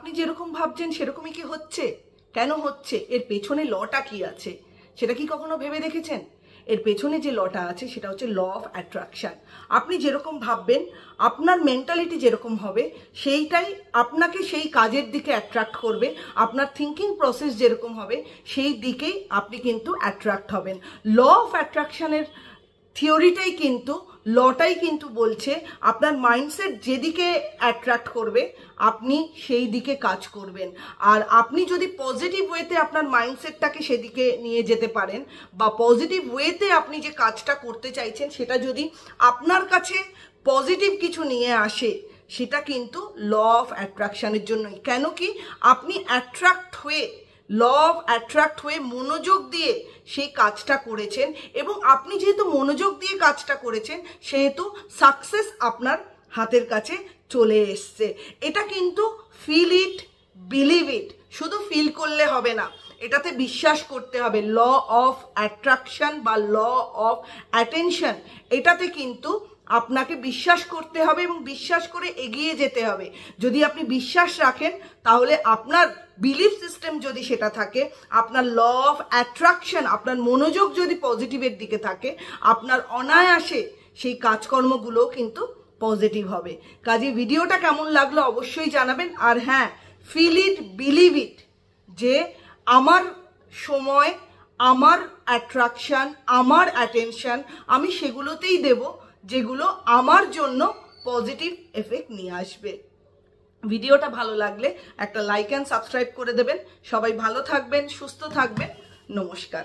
আপনি যেরকম ভাবছেন সেরকমই কি হচ্ছে? কেন হচ্ছে? এর পেছনে লটা কি আছে সেটা কি কখনো ভেবে দেখেছেন? এর পেছনে যে লটা আছে সেটা হচ্ছে ল অফ অ্যাট্রাকশন। আপনি যেরকম ভাববেন, আপনার মেন্টালিটি যেরকম হবে, সেইটাই আপনাকে সেই কাজের দিকে অ্যাট্রাক্ট করবে। আপনার থিঙ্কিং প্রসেস যেরকম হবে সেই দিকেই আপনি কিন্তু অ্যাট্রাক্ট হবেন। ল অফ অ্যাট্রাকশনের থিওরিটাই কিন্তু, লটাই কিন্তু বলছে আপনার মাইন্ডসেট যেদিকে অ্যাট্রাক্ট করবে আপনি সেই দিকে কাজ করবেন। আর আপনি যদি পজিটিভ ওয়েতে আপনার মাইন্ডসেটটাকে সেদিকে নিয়ে যেতে পারেন, বা পজিটিভ ওয়েতে আপনি যে কাজটা করতে চাইছেন সেটা যদি আপনার কাছে পজিটিভ কিছু নিয়ে আসে, সেটা কিন্তু ল অফ অ্যাট্রাকশনের জন্যই। কেন কি আপনি অ্যাট্রাক্ট হয়ে, ল অফ অ্যাট্রাক্ট হয়ে মনোযোগ দিয়ে সেই কাজটা করেছেন, এবং আপনি যেহেতু মনোযোগ দিয়ে কাজটা করেছেন সেহেতু সাকসেস আপনার হাতের কাছে চলে এসছে। এটা কিন্তু ফিল ইট, বিলিভ ইট। শুধু ফিল করলে হবে না, এটাতে বিশ্বাস করতে হবে। ল অফ অ্যাট্রাকশন বা ল অফ অ্যাটেনশন, এটাতে কিন্তু আপনাকে বিশ্বাস করতে হবে এবং বিশ্বাস করে এগিয়ে যেতে হবে। যদি আপনি বিশ্বাস রাখেন তাহলে আপনার বিলিফ সিস্টেম যদি সেটা থাকে, আপনার ল অফ অ্যাট্রাকশন, আপনার মনোযোগ যদি পজিটিভের দিকে থাকে, আপনার অনায়াসে সেই কাজকর্মগুলো কিন্তু পজিটিভ হবে। কাজে ভিডিওটা কেমন লাগলো অবশ্যই জানাবেন। আর হ্যাঁ, ফিল ইট, বিলিভ ইট, যে আমার সময়, আমার অ্যাট্রাকশন, আমার অ্যাটেনশন আমি সেগুলোতেই দেব যেগুলো আমার জন্য পজিটিভ এফেক্ট নিয়ে আসবে। ভিডিওটা ভালো লাগলে একটা লাইক অ্যান্ড সাবস্ক্রাইব করে দেবেন। সবাই ভালো থাকবেন, সুস্থ থাকবেন। নমস্কার।